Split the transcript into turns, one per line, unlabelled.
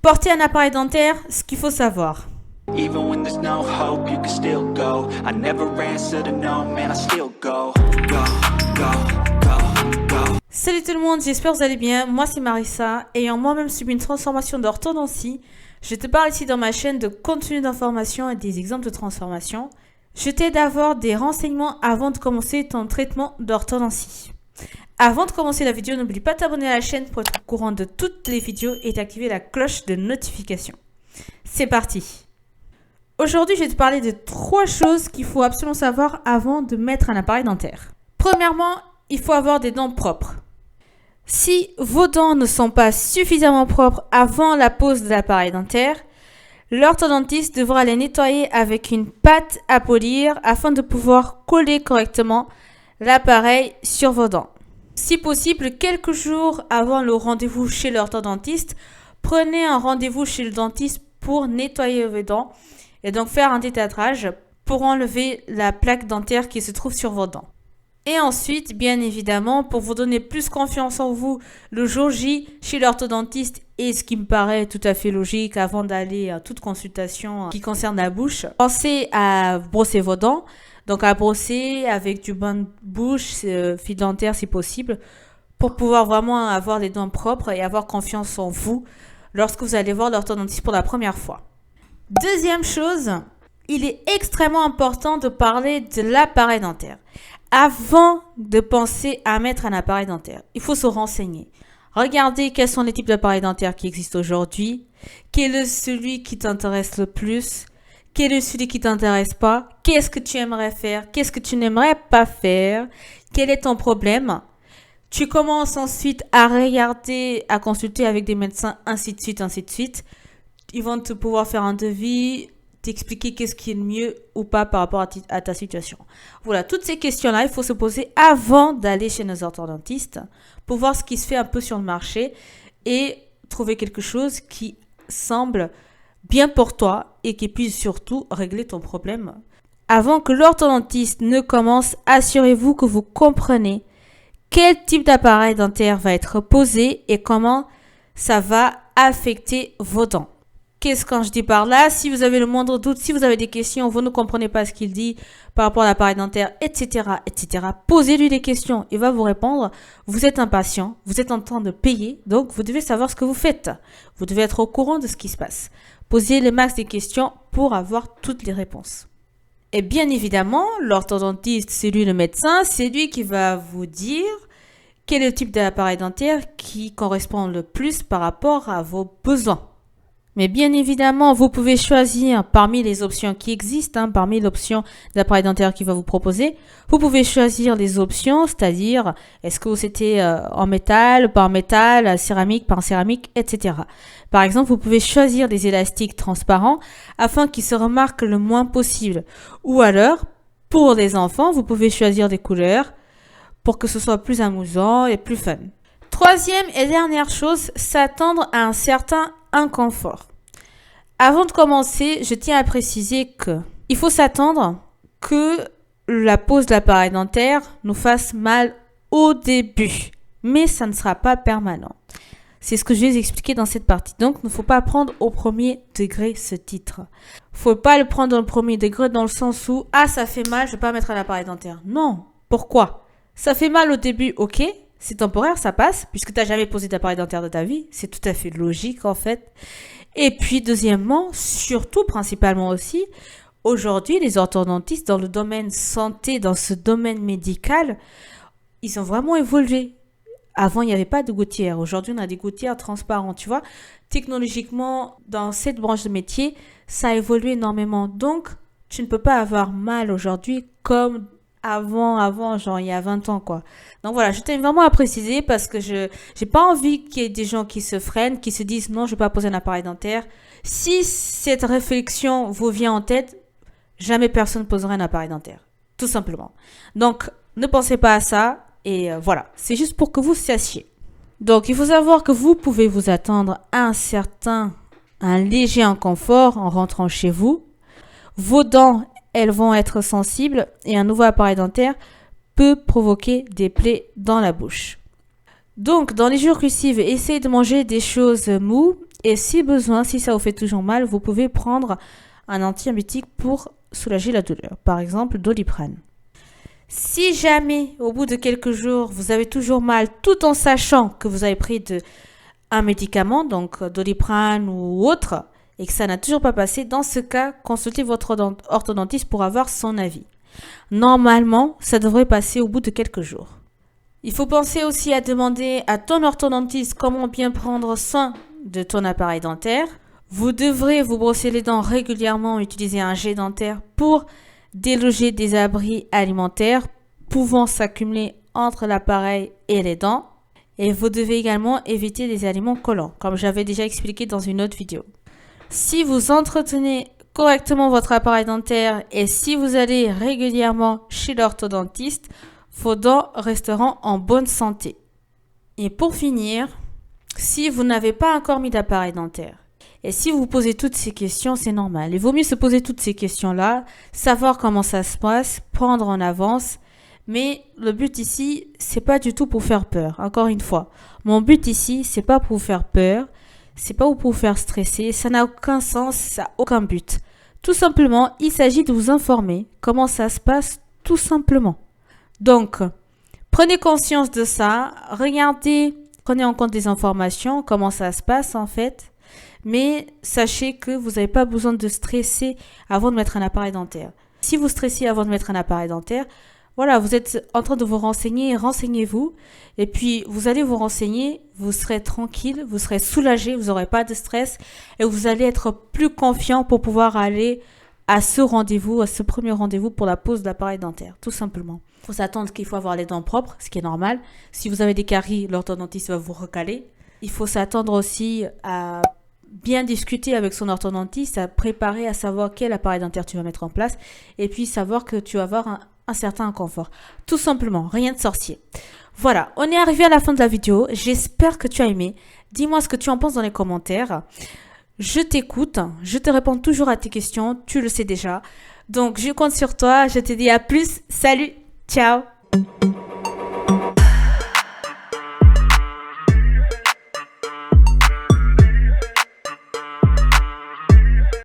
Porter un appareil dentaire, ce qu'il faut savoir.
Even when there's no hope, you can still go. I never answer to no, man, I still go. Go, go, go, go.
Salut tout le monde, j'espère que vous allez bien. Moi c'est Marissa, ayant moi-même subi une transformation d'orthodontie. Je te parle ici dans ma chaîne de contenu d'information et des exemples de transformation. Je t'aide à avoir des renseignements avant de commencer ton traitement d'orthodontie. Avant de commencer la vidéo, n'oublie pas de t'abonner à la chaîne pour être au courant de toutes les vidéos et d'activer la cloche de notification. C'est parti! Aujourd'hui, je vais te parler de 3 choses qu'il faut absolument savoir avant de mettre un appareil dentaire. Premièrement, il faut avoir des dents propres. Si vos dents ne sont pas suffisamment propres avant la pose de l'appareil dentaire, l'orthodontiste devra les nettoyer avec une pâte à polir afin de pouvoir coller correctement l'appareil sur vos dents. Si possible, quelques jours avant le rendez-vous chez l'orthodontiste, prenez un rendez-vous chez le dentiste pour nettoyer vos dents et donc faire un détartrage pour enlever la plaque dentaire qui se trouve sur vos dents. Et ensuite, bien évidemment, pour vous donner plus confiance en vous le jour J chez l'orthodontiste, et ce qui me paraît tout à fait logique avant d'aller à toute consultation qui concerne la bouche, pensez à brosser vos dents, donc à brosser avec du bain de bouche, fil dentaire si possible, pour pouvoir vraiment avoir les dents propres et avoir confiance en vous lorsque vous allez voir l'orthodontiste pour la première fois. Deuxième chose, il est extrêmement important de parler de l'appareil dentaire. Avant de penser à mettre un appareil dentaire, il faut se renseigner. Regardez quels sont les types d'appareils dentaires qui existent aujourd'hui, quel est celui qui t'intéresse le plus, quel est celui qui ne t'intéresse pas, qu'est-ce que tu aimerais faire, qu'est-ce que tu n'aimerais pas faire, quel est ton problème. Tu commences ensuite à regarder, à consulter avec des médecins, ainsi de suite, ainsi de suite. Ils vont te pouvoir faire un devis, t'expliquer qu'est-ce qui est le mieux ou pas par rapport à ta situation. Voilà, toutes ces questions-là, il faut se poser avant d'aller chez nos orthodontistes pour voir ce qui se fait un peu sur le marché et trouver quelque chose qui semble bien pour toi et qui puisse surtout régler ton problème. Avant que l'orthodontiste ne commence, assurez-vous que vous comprenez quel type d'appareil dentaire va être posé et comment ça va affecter vos dents. Qu'est-ce que je dis par là? Si vous avez le moindre doute, si vous avez des questions, vous ne comprenez pas ce qu'il dit par rapport à l'appareil dentaire, etc., etc., posez-lui des questions. Il va vous répondre. Vous êtes impatient, vous êtes en train de payer, donc vous devez savoir ce que vous faites. Vous devez être au courant de ce qui se passe. Posez le max des questions pour avoir toutes les réponses. Et bien évidemment, l'orthodontiste, c'est lui le médecin, c'est lui qui va vous dire quel est le type d'appareil dentaire qui correspond le plus par rapport à vos besoins. Mais bien évidemment, vous pouvez choisir parmi les options qui existent, parmi l'option d'appareil dentaire qu'il va vous proposer. Vous pouvez choisir les options, c'est-à-dire est-ce que c'était en métal, pas en métal, céramique, pas en céramique, etc. Par exemple, vous pouvez choisir des élastiques transparents afin qu'ils se remarquent le moins possible. Ou alors, pour les enfants, vous pouvez choisir des couleurs pour que ce soit plus amusant et plus fun. Troisième et dernière chose, s'attendre à un certain inconfort. Avant de commencer, je tiens à préciser que il faut s'attendre que la pose de l'appareil dentaire nous fasse mal au début, mais ça ne sera pas permanent. C'est ce que je vais vous expliquer dans cette partie. Donc, il ne faut pas prendre au premier degré ce titre. Faut pas le prendre dans le premier degré dans le sens où « Ah, ça fait mal, je vais pas mettre un appareil dentaire. » Non. Pourquoi? Ça fait mal au début, ok. C'est temporaire, ça passe, puisque tu n'as jamais posé d'appareil dentaire de ta vie. C'est tout à fait logique, en fait. Et puis, deuxièmement, surtout, principalement aussi, aujourd'hui, les orthodontistes dans le domaine santé, dans ce domaine médical, ils ont vraiment évolué. Avant, il n'y avait pas de gouttières. Aujourd'hui, on a des gouttières transparentes, tu vois. Technologiquement, dans cette branche de métier, ça a évolué énormément. Donc, tu ne peux pas avoir mal aujourd'hui comme avant, genre il y a 20 ans, quoi. Donc voilà, je tiens vraiment à préciser parce que j'ai pas envie qu'il y ait des gens qui se freinent, qui se disent non, je vais pas poser un appareil dentaire. Si cette réflexion vous vient en tête, jamais personne ne posera un appareil dentaire. Tout simplement. Donc, ne pensez pas à ça et voilà. C'est juste pour que vous sachiez. Donc, il faut savoir que vous pouvez vous attendre à un léger inconfort en rentrant chez vous. Vos dents, elles vont être sensibles et un nouveau appareil dentaire peut provoquer des plaies dans la bouche. Donc, dans les jours qui suivent, essayez de manger des choses moues Et si besoin, si ça vous fait toujours mal, vous pouvez prendre un antibiotique pour soulager la douleur. Par exemple, Doliprane. Si jamais, au bout de quelques jours, vous avez toujours mal, tout en sachant que vous avez pris un médicament, donc Doliprane ou autre, et que ça n'a toujours pas passé, dans ce cas, consultez votre orthodontiste pour avoir son avis. Normalement, ça devrait passer au bout de quelques jours. Il faut penser aussi à demander à ton orthodontiste comment bien prendre soin de ton appareil dentaire. Vous devrez vous brosser les dents régulièrement, utiliser un jet dentaire pour déloger des abris alimentaires pouvant s'accumuler entre l'appareil et les dents. Et vous devez également éviter les aliments collants, comme j'avais déjà expliqué dans une autre vidéo. Si vous entretenez correctement votre appareil dentaire et si vous allez régulièrement chez l'orthodontiste, vos dents resteront en bonne santé. Et pour finir, si vous n'avez pas encore mis d'appareil dentaire, et si vous vous posez toutes ces questions, c'est normal. Il vaut mieux se poser toutes ces questions-là, savoir comment ça se passe, prendre en avance. Mais le but ici, c'est pas du tout pour faire peur. Encore une fois, mon but ici, c'est pas pour vous faire peur, c'est pas pour vous faire stresser, ça n'a aucun sens, ça n'a aucun but. Tout simplement, il s'agit de vous informer comment ça se passe, tout simplement. Donc, prenez conscience de ça, regardez, prenez en compte des informations, comment ça se passe en fait. Mais sachez que vous n'avez pas besoin de stresser avant de mettre un appareil dentaire. Si vous stressez avant de mettre un appareil dentaire, voilà, vous êtes en train de vous renseigner, renseignez-vous. Et puis, vous allez vous renseigner, vous serez tranquille, vous serez soulagé, vous n'aurez pas de stress. Et vous allez être plus confiant pour pouvoir aller à ce rendez-vous, à ce premier rendez-vous pour la pose d'appareil dentaire, tout simplement. Il faut s'attendre qu'il faut avoir les dents propres, ce qui est normal. Si vous avez des caries, l'orthodontiste va vous recaler. Il faut s'attendre aussi à bien discuter avec son orthodontiste, à préparer, à savoir quel appareil dentaire tu vas mettre en place et puis savoir que tu vas avoir un certain inconfort. Tout simplement, rien de sorcier. Voilà, on est arrivé à la fin de la vidéo. J'espère que tu as aimé. Dis-moi ce que tu en penses dans les commentaires. Je t'écoute, je te réponds toujours à tes questions, tu le sais déjà. Donc, je compte sur toi. Je te dis à plus. Salut, ciao.